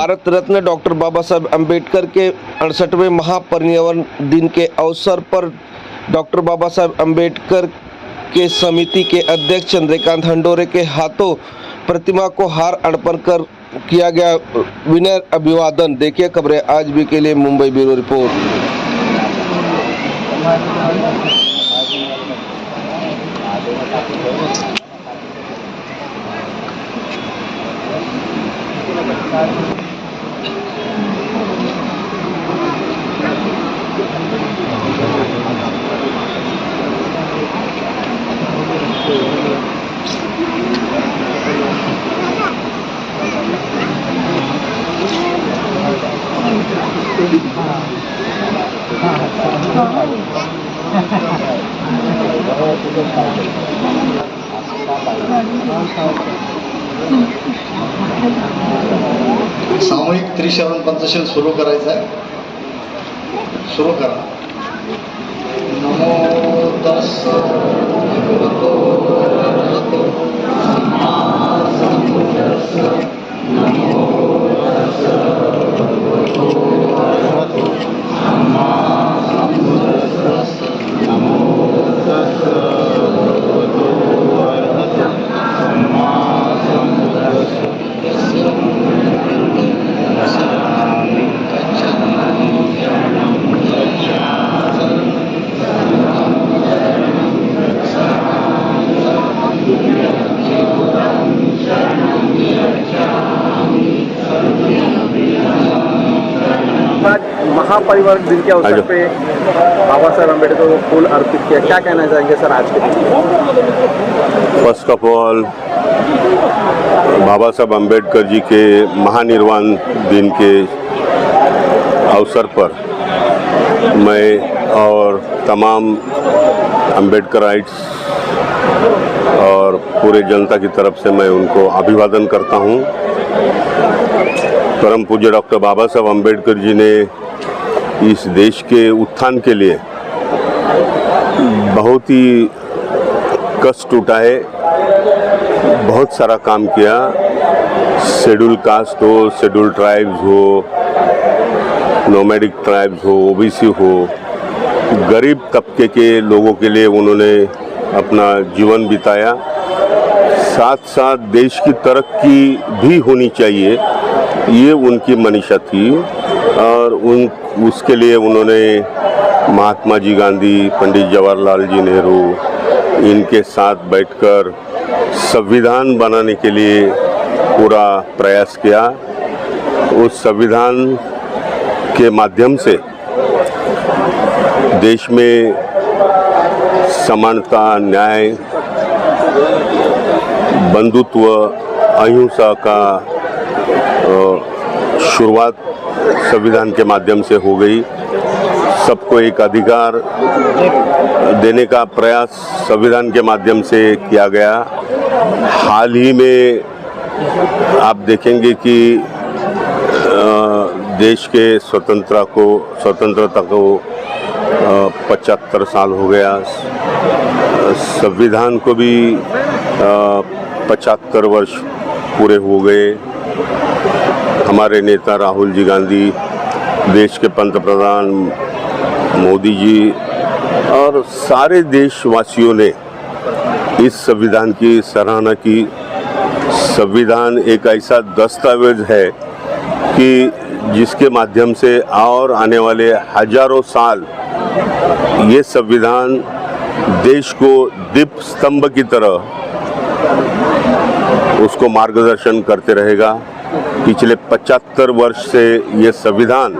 Bharat Ratna doctor बाबा साहब अम्बेडकर के 68वें महापरिनिर्वाण दिन के अवसर पर डॉक्टर बाबा साहब अम्बेडकर के समिति के अध्यक्ष चंद्रकांत हंडोरे के हाथों प्रतिमा को हार अर्पण कर किया गया विनय अभिवादन। देखिए खबरें आज भी के लिए मुंबई ब्यूरो रिपोर्ट। सामूहिक त्रिशरण पंचशील सुरू करायचं आहे। सुरू करा। नमो तस्स भगवतो अरहतो सम्मा संबुद्धास्स। नमो तस्स भगवतो अरहतो सम्मा संबुद्धास्स। नमो तस्स भगवतो अरहतो सम्मा संबुद्धास्स। महापरिनिर्वाण दिन के अवसर पे बाबा साहब अम्बेडकर को फूल अर्पित किया, क्या कहना चाहेंगे सर आज के दिन? फर्स्ट ऑफ ऑल बाबा साहब अम्बेडकर जी के महानिर्वाण दिन के अवसर पर मैं और तमाम अम्बेडकराइट्स और पूरे जनता की तरफ से मैं उनको अभिवादन करता हूं। परम पूज्य डॉक्टर बाबा साहब अम्बेडकर जी ने इस देश के उत्थान के लिए बहुत ही कष्ट उठाए, बहुत सारा काम किया। शेड्यूल कास्ट हो, शेड्यूल ट्राइब्स हो, नोमैडिक ट्राइब्स हो, ओबीसी हो, गरीब तबके के लोगों के लिए उन्होंने अपना जीवन बिताया। साथ साथ देश की तरक्की भी होनी चाहिए, ये उनकी मनीषा थी और उसके लिए उन्होंने महात्मा जी गांधी, पंडित जवाहरलाल जी नेहरू इनके साथ बैठकर संविधान बनाने के लिए पूरा प्रयास किया। उस संविधान के माध्यम से देश में समानता, न्याय, बंधुत्व, अहिंसा का शुरुआत संविधान के माध्यम से हो गई। सबको एक अधिकार देने का प्रयास संविधान के माध्यम से किया गया। हाल ही में आप देखेंगे कि देश के स्वतंत्रता को 75 साल हो गया। संविधान को भी 75 वर्ष पूरे हो गए। हमारे नेता राहुल जी गांधी, देश के पंतप्रधान मोदी जी और सारे देशवासियों ने इस संविधान की सराहना की। संविधान एक ऐसा दस्तावेज है कि जिसके माध्यम से और आने वाले हजारों साल ये संविधान देश को दीप स्तंभ की तरह उसको मार्गदर्शन करते रहेगा। पिछले 75 वर्ष से ये संविधान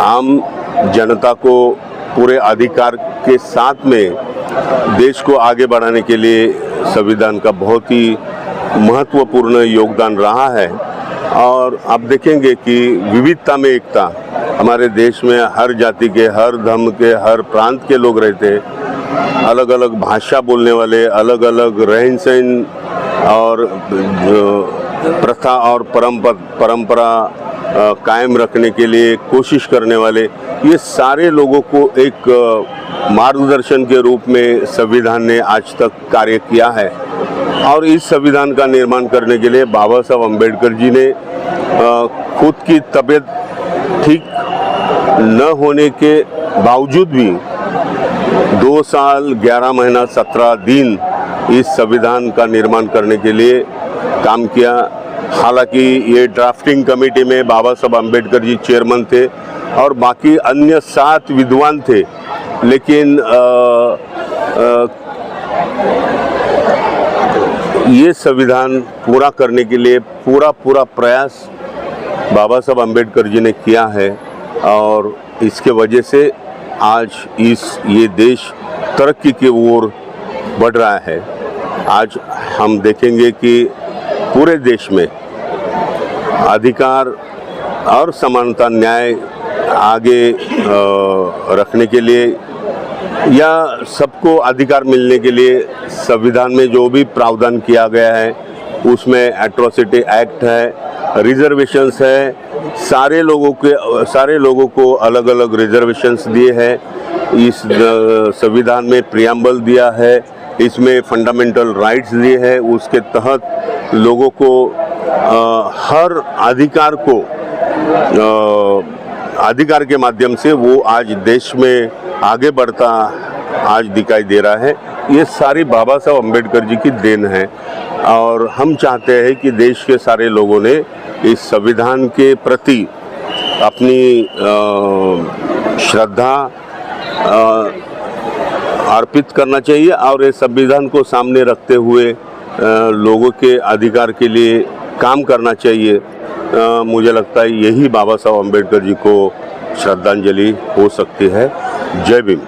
आम जनता को पूरे अधिकार के साथ में देश को आगे बढ़ाने के लिए संविधान का बहुत ही महत्वपूर्ण योगदान रहा है। और आप देखेंगे कि विविधता में एकता, हमारे देश में हर जाति के, हर धर्म के, हर प्रांत के लोग रहते हैं। अलग अलग भाषा बोलने वाले, अलग अलग रहन सहन और प्रथा और परंपरा कायम रखने के लिए कोशिश करने वाले, ये सारे लोगों को एक मार्गदर्शन के रूप में संविधान ने आज तक कार्य किया है। और इस संविधान का निर्माण करने के लिए बाबा साहब अम्बेडकर जी ने खुद की तबीयत ठीक न होने के बावजूद भी 2 साल 11 महीना 17 दिन इस संविधान का निर्माण करने के लिए काम किया। हालांकि ये ड्राफ्टिंग कमेटी में बाबा साहब अम्बेडकर जी चेयरमैन थे और बाकी अन्य 7 विद्वान थे, लेकिन ये संविधान पूरा करने के लिए पूरा प्रयास बाबा साहब अम्बेडकर जी ने किया है और इसके वजह से आज ये देश तरक्की की ओर बढ़ रहा है। आज हम देखेंगे कि पूरे देश में अधिकार और समानता न्याय आगे रखने के लिए या सबको अधिकार मिलने के लिए संविधान में जो भी प्रावधान किया गया है उसमें एट्रोसिटी एक्ट है, रिजर्वेशंस है, सारे लोगों को अलग अलग रिजर्वेशंस दिए हैं। इस संविधान में प्रियम्बल दिया है, इसमें फंडामेंटल राइट्स दिए हैं। उसके तहत लोगों को हर अधिकार के माध्यम से वो आज देश में आगे बढ़ता आज दिखाई दे रहा है। ये सारी बाबा साहब अम्बेडकर जी की देन है और हम चाहते हैं कि देश के सारे लोगों ने इस संविधान के प्रति अपनी श्रद्धा अर्पित करना चाहिए और इस संविधान को सामने रखते हुए लोगों के अधिकार के लिए काम करना चाहिए। मुझे लगता है यही बाबा साहब अम्बेडकर जी को श्रद्धांजलि हो सकती है। जय भीम।